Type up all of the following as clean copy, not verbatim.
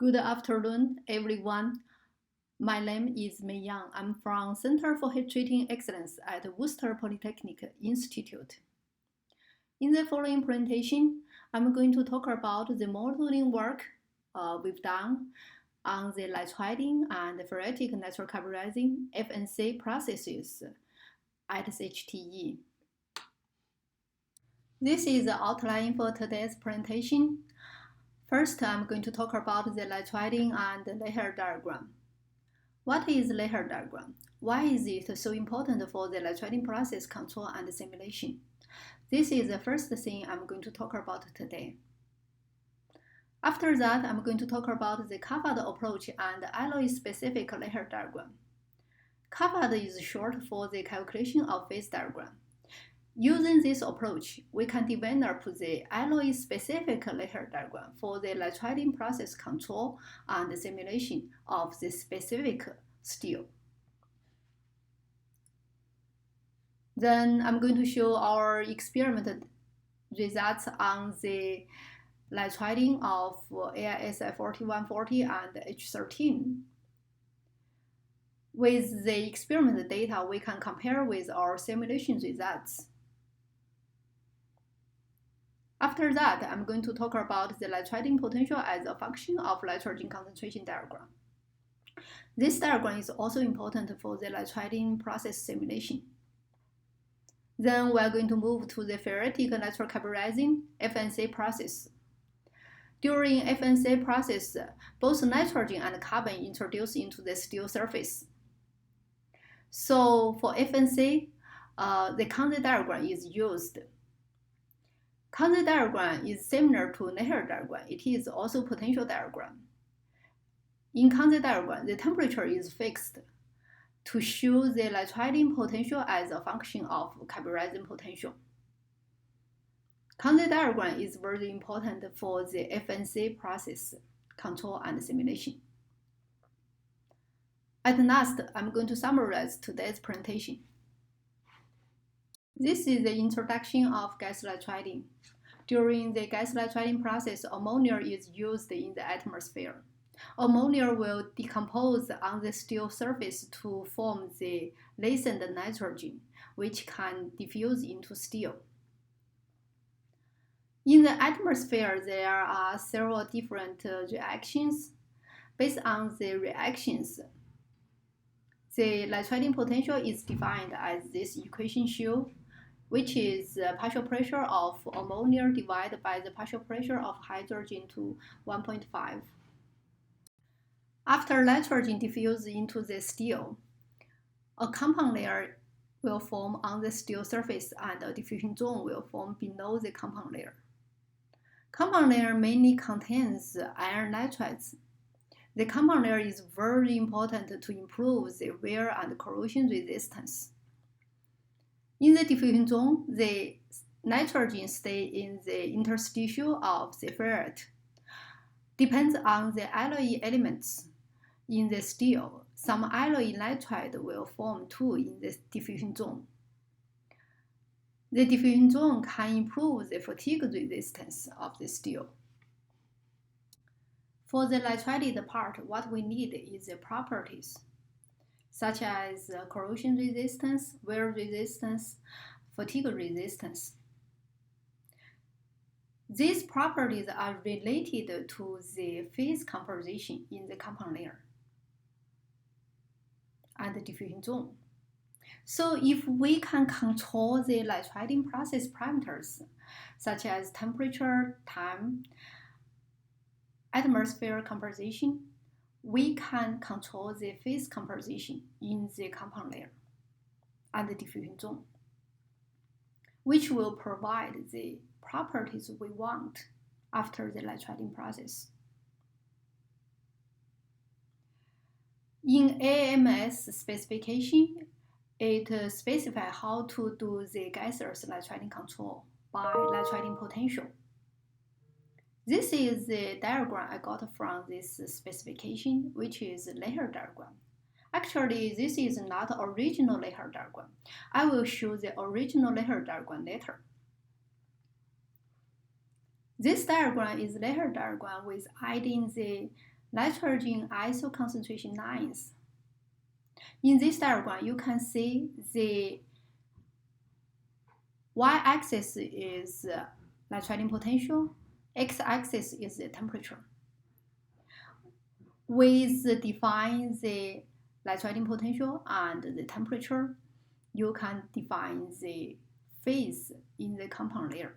Good afternoon, everyone. My name is Mei Yang. I'm from Center for Heat Treating Excellence at Worcester Polytechnic Institute. In the following presentation, I'm going to talk about the modeling work we've done on the Nitriding and Ferritic Nitrocarburizing FNA processes at CHTE. This is the outline for today's presentation. First, I'm going to talk about the Nitriding and layer diagram. What is layer diagram? Why is it so important for the Nitriding process control and simulation? This is the first thing I'm going to talk about today. After that, I'm going to talk about the CAFAD approach and alloy-specific layer diagram. CAFAD is short for the calculation of phase diagram. Using this approach, we can develop the alloy-specific layer diagram for the Nitriding process control and simulation of the specific steel. Then I'm going to show our experiment results on the Nitriding of AIS 4140 and H13. With the experiment data, we can compare with our simulation results. After that, I'm going to talk about the Nitriding potential as a function of nitrogen concentration diagram. This diagram is also important for the Nitriding process simulation. Then we're going to move to the Ferritic Nitrocarburizing FNA process. During FNA process, both nitrogen and carbon introduced into the steel surface. So for FNA, the Quenched diagram is used. Quenched diagram is similar to layer diagram. It is also potential diagram. In Quenched diagram, the temperature is fixed to show the Nitriding potential as a function of carburizing potential. Quenched diagram is very important for the FNA process control and simulation. At last, I'm going to summarize today's presentation. This is the introduction of gas Nitriding. During the gas Nitriding process, ammonia is used in the atmosphere. Ammonia will decompose on the steel surface to form the latent nitrogen, which can diffuse into steel. In the atmosphere, there are several different reactions. Based on the reactions, the Nitriding potential is defined as this equation shows, which is the partial pressure of ammonia divided by the partial pressure of hydrogen to 1.5. After nitrogen diffuses into the steel, a compound layer will form on the steel surface and a diffusion zone will form below the compound layer. Compound layer mainly contains iron nitrides. The compound layer is very important to improve the wear and corrosion resistance. In the diffusion zone, the nitrogen stays in the interstitial of the ferrite. Depends on the alloy elements in the steel. Some alloy nitride will form too in the diffusion zone. The diffusion zone can improve the fatigue resistance of the steel. For the nitrided part, what we need is the properties, such as corrosion resistance, wear resistance, fatigue resistance. These properties are related to the phase composition in the compound layer and the diffusion zone. So if we can control the Nitriding process parameters, such as temperature, time, atmosphere composition, we can control the phase composition in the compound layer and the diffusion zone, which will provide the properties we want after the Nitriding process. In AMS specification, it specifies how to do the gaseous Nitriding control by Nitriding potential. This is the diagram I got from this specification, which is a layer diagram. Actually, this is not the original layer diagram. I will show the original layer diagram later. This diagram is layer diagram with adding the nitrogen iso concentration lines. In this diagram, you can see the y-axis is nitriding potential, x-axis is the temperature. With define the nitriding potential and the temperature, you can define the phase in the compound layer.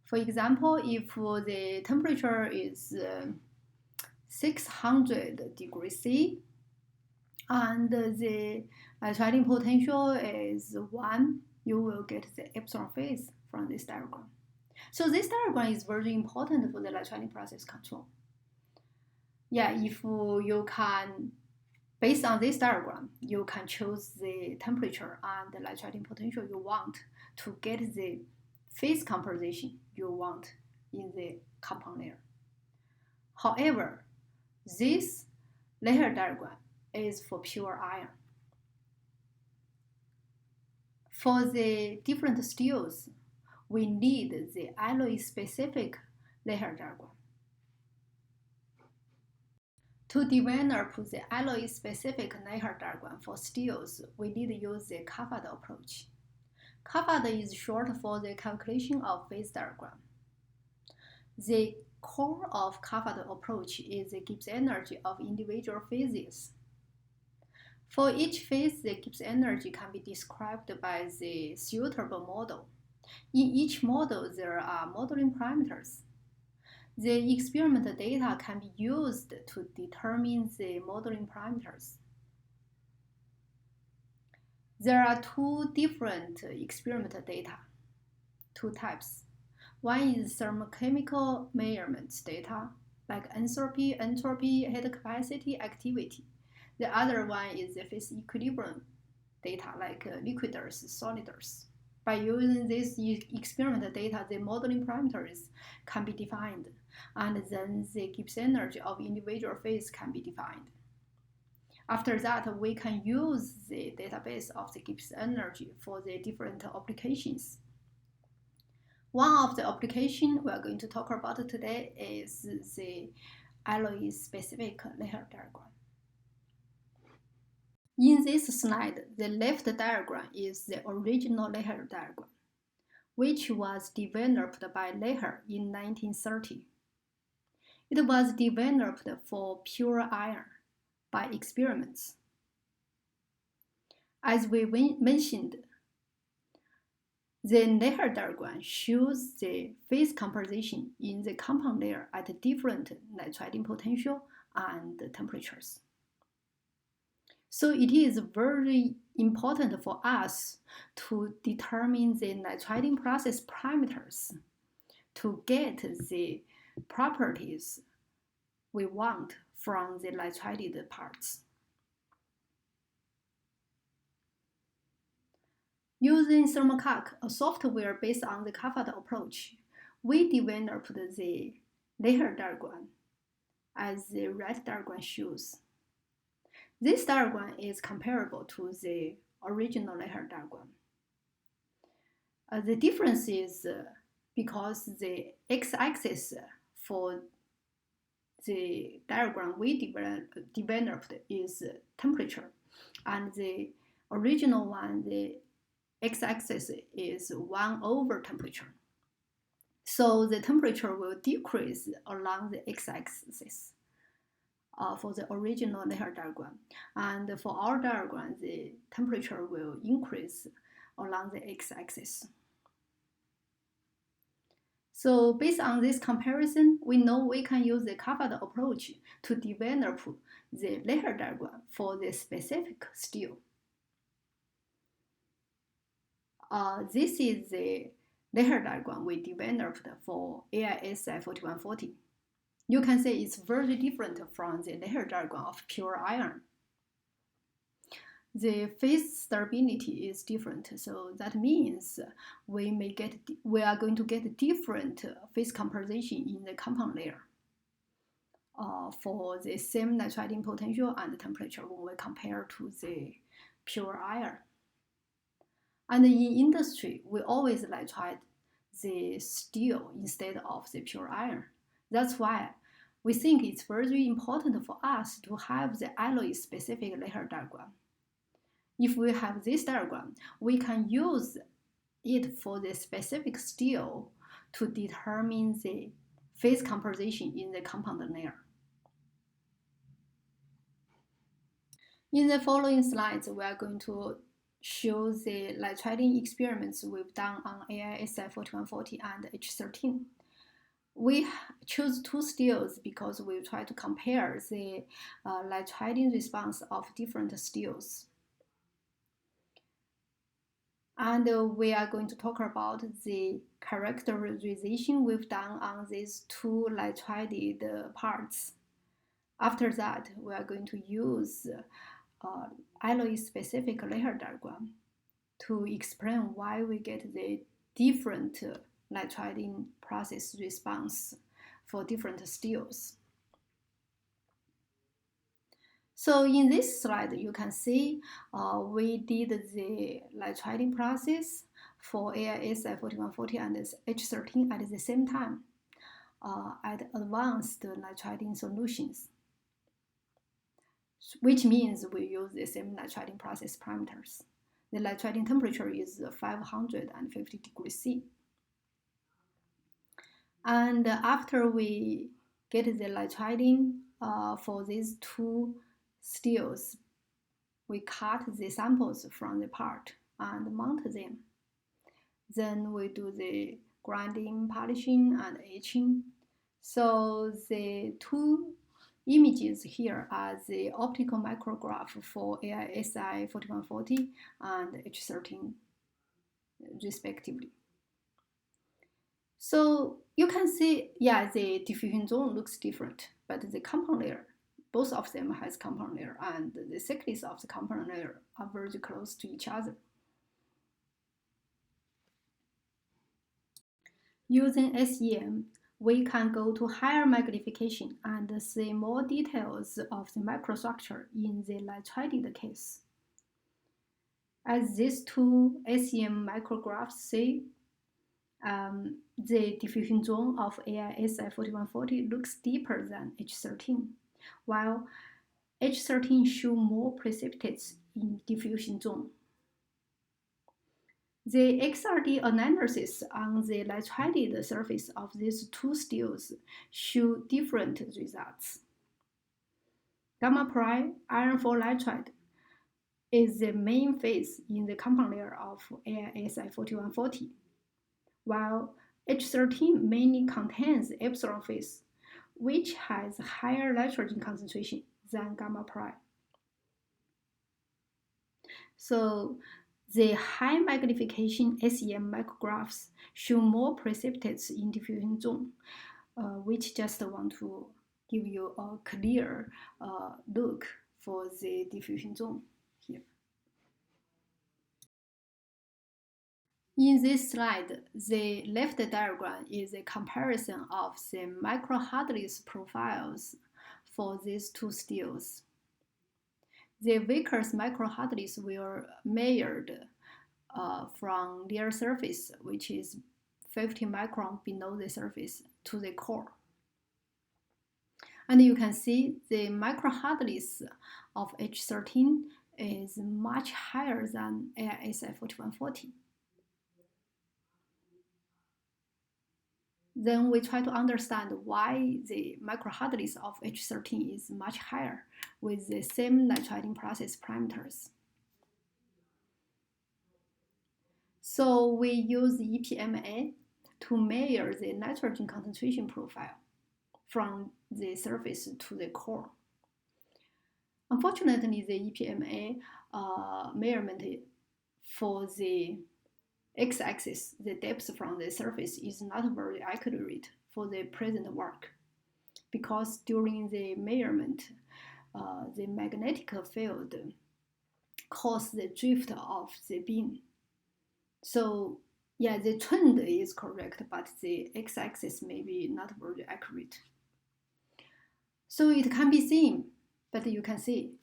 For example, if the temperature is 600 degrees C and the nitriding potential is 1, you will get the epsilon phase from this diagram. So this diagram is very important for the nitriding process control. Yeah, if you can, based on this diagram, you can choose the temperature and the nitriding potential you want to get the phase composition you want in the compound layer. However, this layer diagram is for pure iron. For the different steels, we need the alloy-specific layer diagram. To develop the alloy-specific layer diagram for steels, we need to use the CAFAD approach. CAFAD is short for the calculation of phase diagram. The core of CAFAD approach is the Gibbs energy of individual phases. For each phase, the Gibbs energy can be described by the suitable model. In each model, there are modeling parameters. The experimental data can be used to determine the modeling parameters. There are two different experimental data, two types. One is thermochemical measurements data, like enthalpy, heat capacity, activity. The other one is the phase equilibrium data, like liquiders, soliders. By using this experimental data, the modeling parameters can be defined, and then the Gibbs energy of individual phase can be defined. After that, we can use the database of the Gibbs energy for the different applications. One of the applications we are going to talk about today is the alloy-specific layer diagram. In this slide, the left diagram is the original layer diagram, which was developed by Leher in 1930. It was developed for pure iron by experiments. As we mentioned, the layer diagram shows the phase composition in the compound layer at different nitriding potential and temperatures. So it is very important for us to determine the nitriding process parameters to get the properties we want from the nitrided parts. Using ThermoCalc, a software based on the CAFAD approach, we developed the layer diagram as the red diagram shows. This diagram is comparable to the original layer diagram. The difference is because the x-axis for the diagram we developed is temperature, and the original one, the x-axis is 1 over temperature. So the temperature will decrease along the x-axis for the original layer diagram. And for our diagram, the temperature will increase along the x-axis. So based on this comparison, we know we can use the CAFAD approach to develop the layer diagram for the specific steel. This is the layer diagram we developed for AISI 4140. You can say it's very different from the layer diagram of pure iron. The phase stability is different, so that means we are going to get different phase composition in the compound layer for the same nitriding potential and temperature when we compare to the pure iron. And in industry, we always nitride the steel instead of the pure iron. That's why we think it's very important for us to have the alloy-specific layer diagram. If we have this diagram, we can use it for the specific steel to determine the phase composition in the compound layer. In the following slides, we are going to show the nitriding experiments we've done on AISI 4140 and H13. We choose two steels because we try to compare the nitriding response of different steels. And we are going to talk about the characterization we've done on these two nitrided parts. After that, we are going to use alloy-specific layer diagram to explain why we get the different nitriding process response for different steels. So in this slide, you can see we did the nitriding process for AISI 4140 and H13 at the same time at advanced nitriding solutions, which means we use the same nitriding process parameters. The nitriding temperature is 550 degrees C. And after we get the nitriding for these two steels, we cut the samples from the part and mount them. Then we do the grinding, polishing, and etching. So the two images here are the optical micrograph for AISI 4140 and H13 respectively. So you can see, yeah, the diffusion zone looks different, but the compound layer, both of them has compound layer, and the thickness of the compound layer are very close to each other. Using SEM, we can go to higher magnification and see more details of the microstructure in the nitrided case. As these two SEM micrographs say, the diffusion zone of AISI 4140 looks deeper than H13, while H13 show more precipitates in diffusion zone. The XRD analysis on the nitrided surface of these two steels show different results. Gamma prime iron 4 nitride is the main phase in the compound layer of AISI 4140, while H13 mainly contains epsilon phase, which has higher nitrogen concentration than gamma prime. So the high magnification SEM micrographs show more precipitates in diffusion zone, which just want to give you a clear look for the diffusion zone here. In this slide, the left diagram is a comparison of the micro-hardness profiles for these two steels. The Vickers micro-hardness were measured from their surface, which is 50 micron below the surface, to the core. And you can see the micro-hardness of H13 is much higher than AISI 4140. Then we try to understand why the micro-hardness of H13 is much higher with the same nitriding process parameters. So we use EPMA to measure the nitrogen concentration profile from the surface to the core. Unfortunately, the EPMA measurement for the x-axis, the depth from the surface, is not very accurate for the present work, because during the measurement, the magnetic field caused the drift of the beam. So yeah, the trend is correct, but the x-axis may be not very accurate. So it can be seen, but you can see,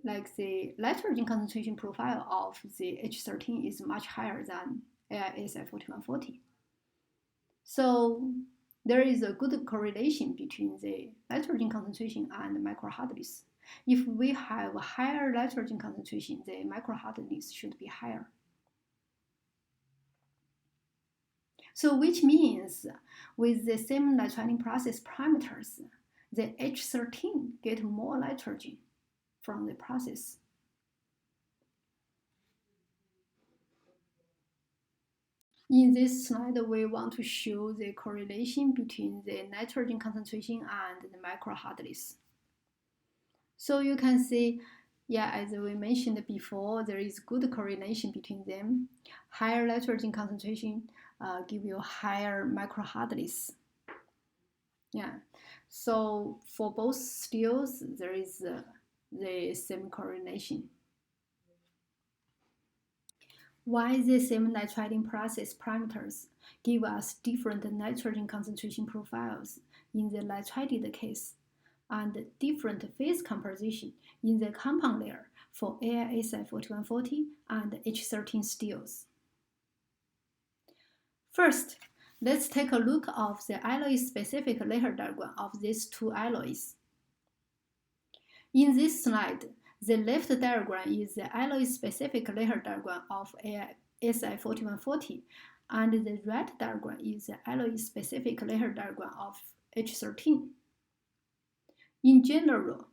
like the nitrogen concentration profile of the H13 is much higher than AISI 4140. So there is a good correlation between the nitrogen concentration and microhardness. If we have a higher nitrogen concentration, the microhardness should be higher. So which means with the same nitriding process parameters, the H13 get more nitrogen from the process. In this slide, we want to show the correlation between the nitrogen concentration and the microhardness. So you can see, yeah, as we mentioned before, there is good correlation between them. Higher nitrogen concentration give you higher microhardness. Yeah, so for both steels, there is the same correlation. Why the same nitriding process parameters give us different nitrogen concentration profiles in the nitrided case and different phase composition in the compound layer for AISI 4140 and H13 steels. First, let's take a look of the alloy-specific layer diagram of these two alloys. In this slide, the left diagram is the alloy-specific layer diagram of AISI 4140, and the right diagram is the alloy-specific layer diagram of H13. In general,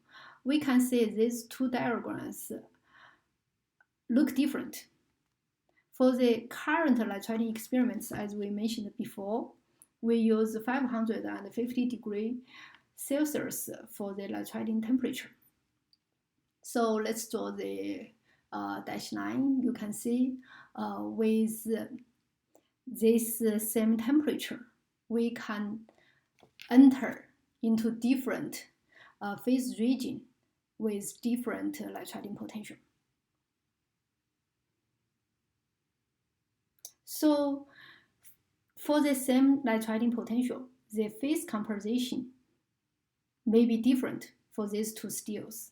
we can see these two diagrams look different. For the current nitriding experiments, as we mentioned before, we use 550 degrees Celsius for the nitriding temperature. So let's draw the dashed line. You can see with this same temperature, we can enter into different phase region with different nitriding potential. So for the same nitriding potential, the phase composition may be different for these two steels.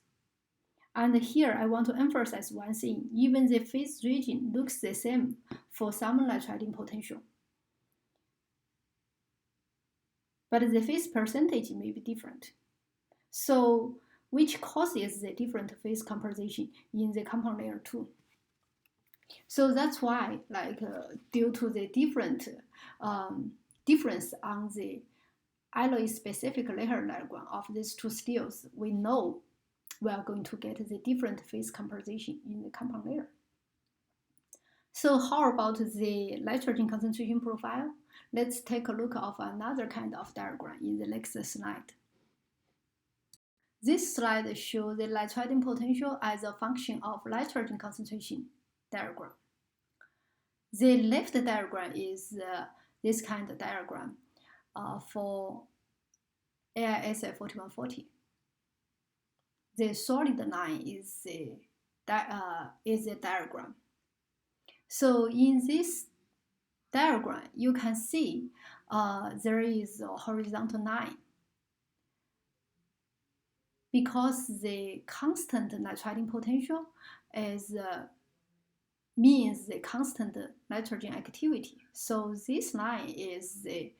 And here I want to emphasize one thing: even the phase region looks the same for some nitriding potential, but the phase percentage may be different. So which causes the different phase composition in the compound layer too. So that's why, due to the difference on the alloy-specific layer diagram of these two steels, we know we are going to get the different phase composition in the compound layer. So how about the nitrogen concentration profile? Let's take a look of another kind of diagram in the next slide. This slide shows the nitriding potential as a function of nitrogen concentration diagram. The left diagram is this kind of diagram for AISI 4140. The solid line is the diagram. So in this diagram, you can see there is a horizontal line. Because the constant nitriding potential means the constant nitrogen activity. So this line is the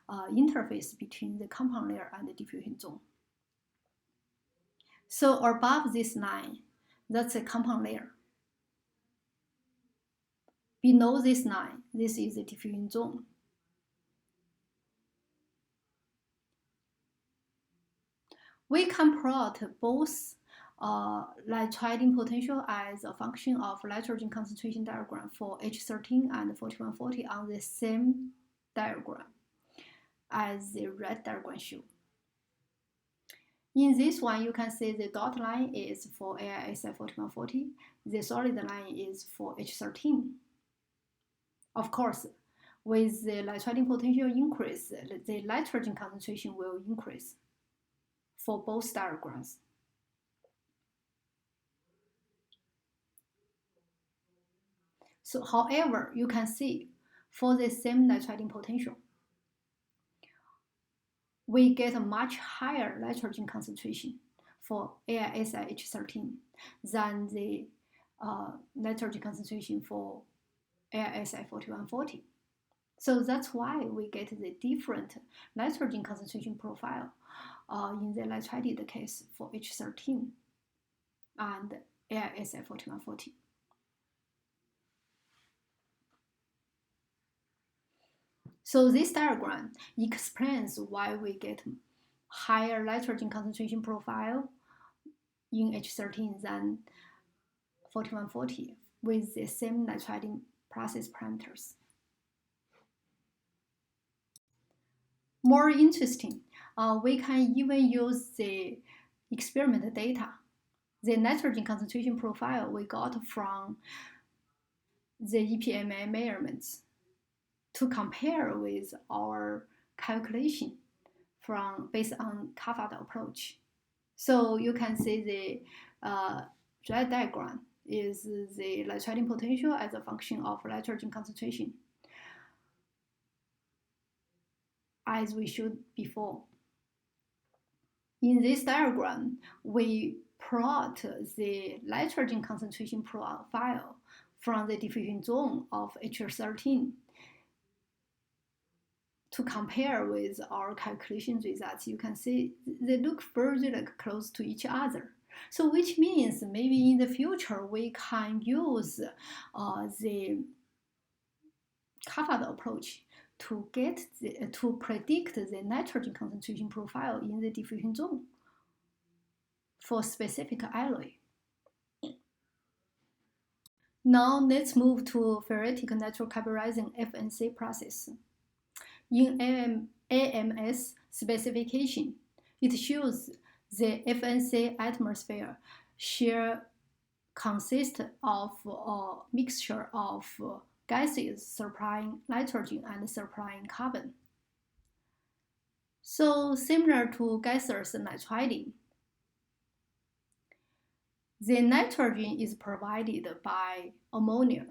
interface between the compound layer and the diffusion zone. So above this line, that's a compound layer. Below this line, this is the diffusion zone. We can plot both nitriding potential as a function of nitrogen concentration diagram for H13 and 4140 on the same diagram as the red diagram shows. In this one, you can see the dot line is for AISI 4140, the solid line is for H13. Of course, with the nitriding potential increase, the nitrogen concentration will increase for both diagrams. So, however, you can see for the same nitriding potential, we get a much higher nitrogen concentration for AISI H13 than the nitrogen concentration for AISI 4140. So that's why we get the different nitrogen concentration profile in the nitrited case for H13 and AISI 4140. So this diagram explains why we get higher nitrogen concentration profile in H13 than 4140 with the same nitriding process parameters. More interesting, we can even use the experiment data, the nitrogen concentration profile we got from the EPMA measurements to compare with our calculation based on CAFAD approach. So you can see the red diagram is the nitriding potential as a function of nitrogen concentration, as we showed before. In this diagram, we plot the nitrogen concentration profile from the diffusion zone of H13 to compare with our calculation results. You can see they look very close to each other. So which means maybe in the future we can use the CAFAD approach to predict the nitrogen concentration profile in the diffusion zone for specific alloy. Now let's move to ferritic nitrocarburizing FNC process. In AMS specification, it shows the FNC atmosphere share consists of a mixture of gases supplying nitrogen and supplying carbon. So similar to gaseous nitriding, the nitrogen is provided by ammonia.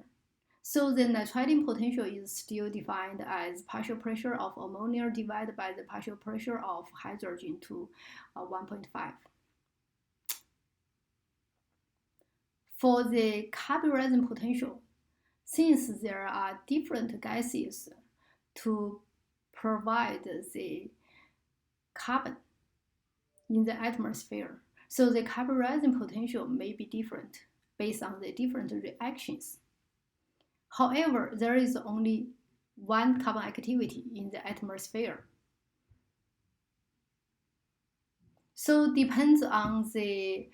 So the nitriding potential is still defined as partial pressure of ammonia divided by the partial pressure of hydrogen to 1.5. For the carburizing potential, since there are different gases to provide the carbon in the atmosphere, so the carburizing potential may be different based on the different reactions. However, there is only one carbon activity in the atmosphere. So depends on the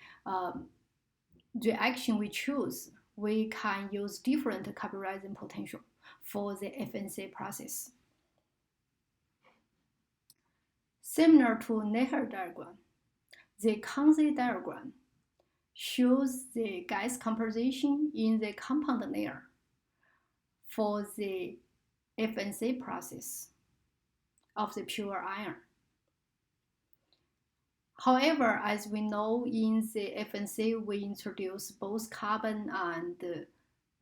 reaction we choose, we can use different carburizing potential for the FNC process. Similar to Neher diagram, the Kanzi diagram shows the gas composition in the compound layer for the FNC process of the pure iron. However, as we know, in the FNC, we introduce both carbon and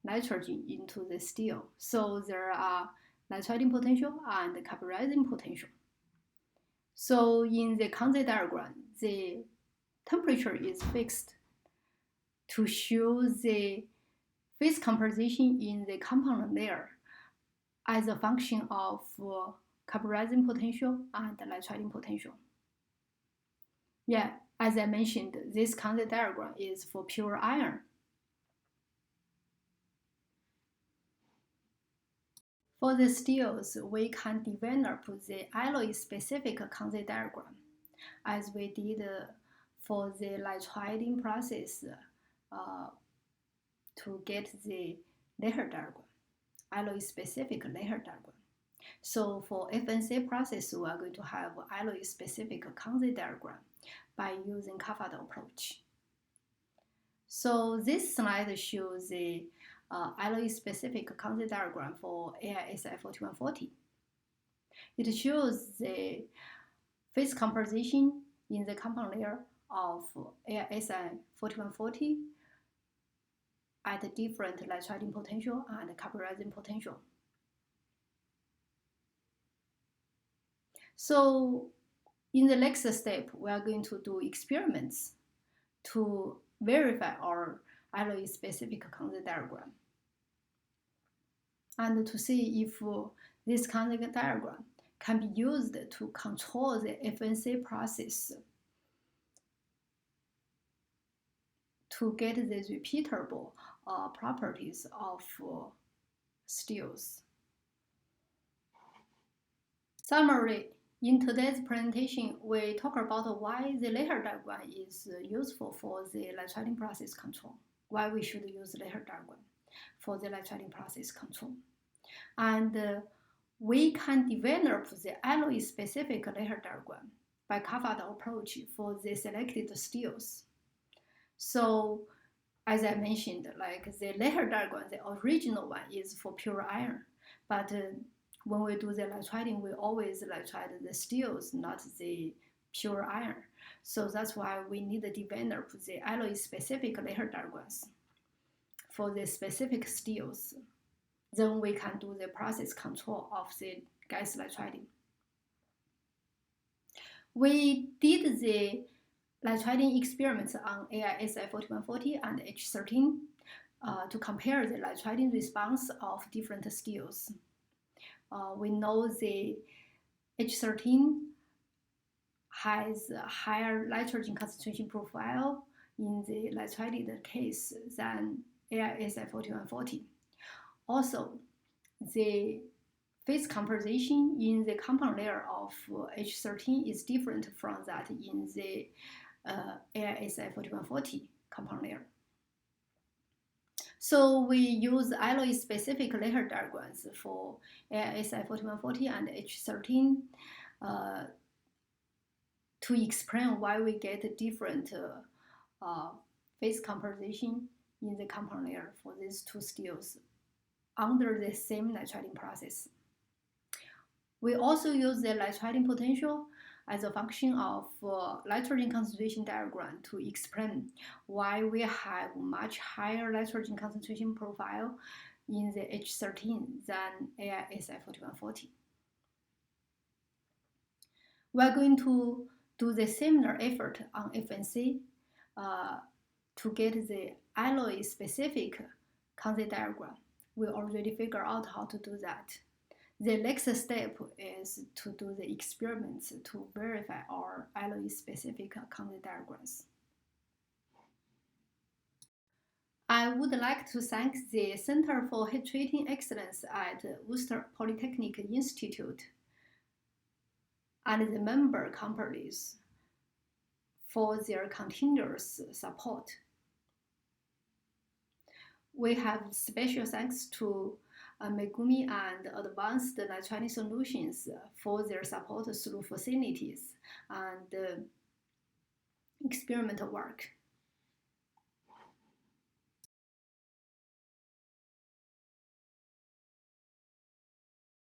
nitrogen into the steel. So there are nitriding potential and carburizing potential. So in the Kanzi diagram, the temperature is fixed to show the phase composition in the compound layer as a function of carburizing potential and nitriding potential. Yeah, as I mentioned, this Kanzi diagram is for pure iron. For the steels, we can develop the alloy-specific Kanzi diagram, as we did for the nitriding process to get the Neher diagram, alloy-specific Neher diagram. So for FNC process, we are going to have alloy-specific Kanzi diagram by using CAFAD approach. So this slide shows the alloy-specific Kanzi diagram for AISI 4140. It shows the phase composition in the compound layer of AISI 4140 at different nitriding potential and carburizing potential. So in the next step, we are going to do experiments to verify our alloy-specific Kanzi diagram and to see if This kind of diagram can be used to control the FNA process to get the repeatable properties of steels. Summary. In today's presentation, we talk about why the layer diagram is useful for the Nitriding process control, why we should use layer diagram for the Nitriding process control. And we can develop the alloy-specific layer diagram by carve-out approach for the selected steels. So, as I mentioned, like the layer diagram, the original one is for pure iron, but when we do the nitriding, we always nitride the steels, not the pure iron. So that's why we need to develop the alloy-specific layer diagrams for the specific steels. Then we can do the process control of the gas nitriding. We did the nitriding experiments on AISI 4140 and H13 to compare the nitriding response of different steels. We know the H13 has a higher nitrogen concentration profile in the nitrided case than AISI 4140. Also, the phase composition in the compound layer of H13 is different from that in the AISI 4140 compound layer. So we use alloy-specific layer diagrams for AISI 4140 and H13 to explain why we get different phase composition in the compound layer for these two steels under the same nitriding process. We also use the nitriding potential as a function of nitrogen concentration diagram to explain why we have much higher nitrogen concentration profile in the H13 than AISI 4140. We're going to do the similar effort on FNC to get the alloy-specific concept diagram. We already figured out how to do that. The next step is to do the experiments to verify our alloy-specific concept diagrams. I would like to thank the Center for Heat Treating Excellence at Worcester Polytechnic Institute and the member companies for their continuous support. We have special thanks to Megumi and Advanced Nitriding Solutions for their support through facilities and experimental work.